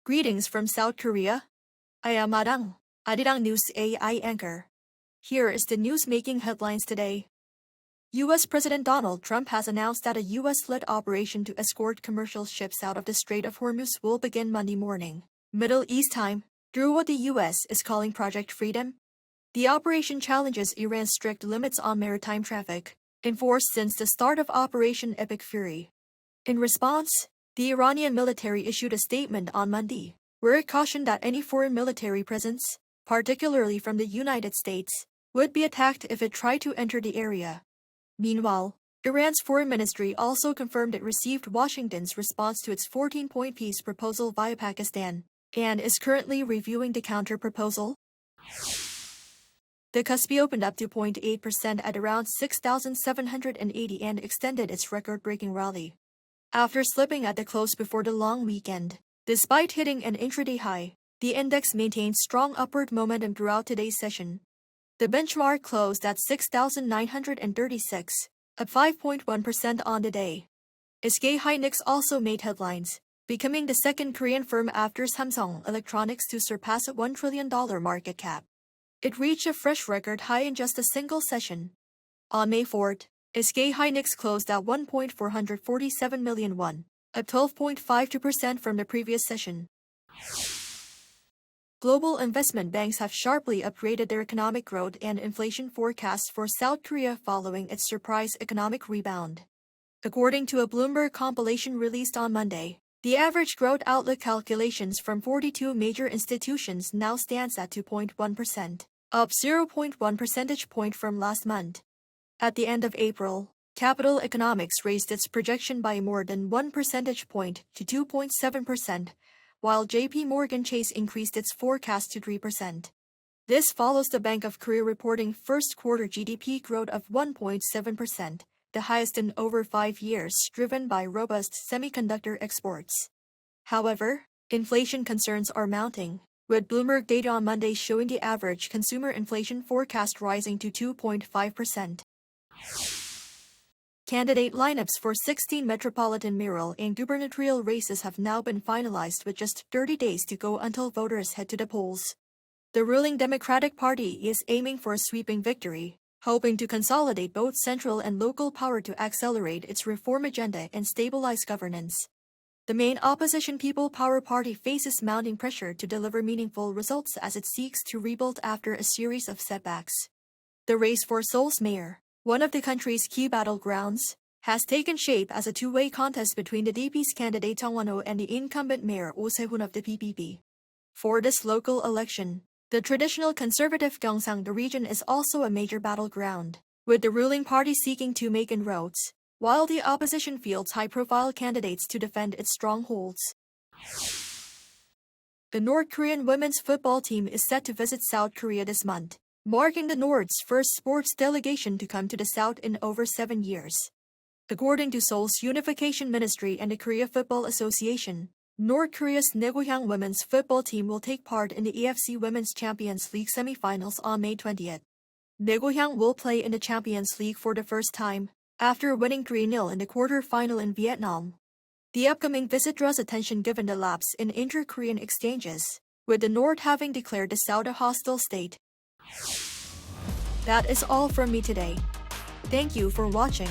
Greetings from South Korea. I am Arirang News AI anchor. Here is the news-making headlines today. U.S. President Donald Trump has announced that a U.S.-led operation to escort commercial ships out of the Strait of Hormuz will begin Monday morning, Middle East time, through what the U.S. is calling Project Freedom. The operation challenges Iran's strict limits on maritime traffic, enforced since the start of Operation Epic Fury. In response, the Iranian military issued a statement on Monday, where it cautioned that any foreign military presence, particularly from the United States, would be attacked if it tried to enter the area. Meanwhile, Iran's foreign ministry also confirmed it received Washington's response to its 14-point peace proposal via Pakistan, and is currently reviewing the counter-proposal. The KOSPI opened up 2.8% at around 6,780 and extended its record-breaking rally, after slipping at the close before the long weekend. Despite hitting an intraday high, the index maintained strong upward momentum throughout today's session. The benchmark closed at 6,936, up 5.1% on the day. SK hynix also made headlines, becoming the second Korean firm after Samsung Electronics to surpass a $1 trillion market cap. It reached a fresh record high in just a single session. On May 4th, SK hynix closed at 1.447 million won, up 12.52% from the previous session. Global investment banks have sharply upgraded their economic growth and inflation forecasts for South Korea following its surprise economic rebound. According to a Bloomberg compilation released on Monday, the average growth outlook calculations from 42 major institutions now stands at 2.1%, up 0.1 percentage point from last month. At the end of April, Capital Economics raised its projection by more than 1 percentage point to 2.7%, while JP Morgan Chase increased its forecast to 3%. This follows the Bank of Korea reporting first-quarter GDP growth of 1.7%, the highest in over 5 years, driven by robust semiconductor exports. However, inflation concerns are mounting, with Bloomberg data on Monday showing the average consumer inflation forecast rising to 2.5%. Candidate lineups for 16 metropolitan mayoral and gubernatorial races have now been finalized with just 30 days to go until voters head to the polls. The ruling Democratic Party is aiming for a sweeping victory, hoping to consolidate both central and local power to accelerate its reform agenda and stabilize governance. The main opposition People Power Party faces mounting pressure to deliver meaningful results as it seeks to rebuild after a series of setbacks. The race for Seoul's mayor, one of the country's key battlegrounds, has taken shape as a two-way contest between the DP's candidate Chung Won-ho and the incumbent mayor Oh Se-hoon of the PPP. For this local election, the traditional conservative Gyeongsang region is also a major battleground, with the ruling party seeking to make inroads, while the opposition fields high-profile candidates to defend its strongholds. The North Korean women's football team is set to visit South Korea this month, marking the North's first sports delegation to come to the South in over 7 years. According to Seoul's Unification Ministry and the Korea Football Association, North Korea's Daeguhyang women's football team will take part in the AFC Women's Champions League semifinals on May 20th. Daeguhyang will play in the Champions League for the first time, after winning 3-0 in the quarter-final in Vietnam. The upcoming visit draws attention given the lapse in inter-Korean exchanges, with the North having declared the South a hostile state. That is all from me today. Thank you for watching.